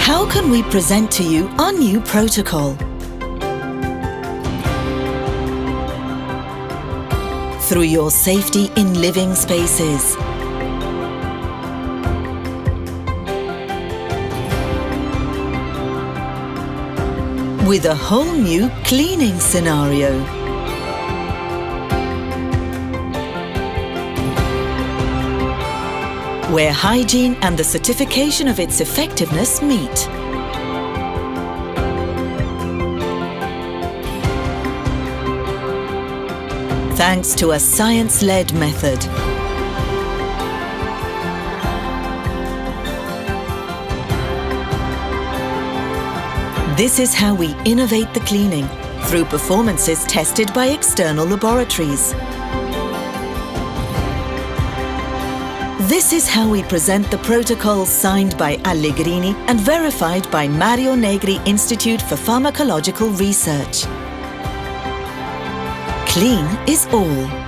How can we present to you our new protocol? Through your safety in living spaces. With a whole new cleaning scenario. Where hygiene and the certification of its effectiveness meet. Thanks to a science-led method. This is how we innovate the cleaning, through performances tested by external laboratories. This is how we present the protocols signed by Allegrini and verified by Negri Institute for Pharmacological Research. Clean is all.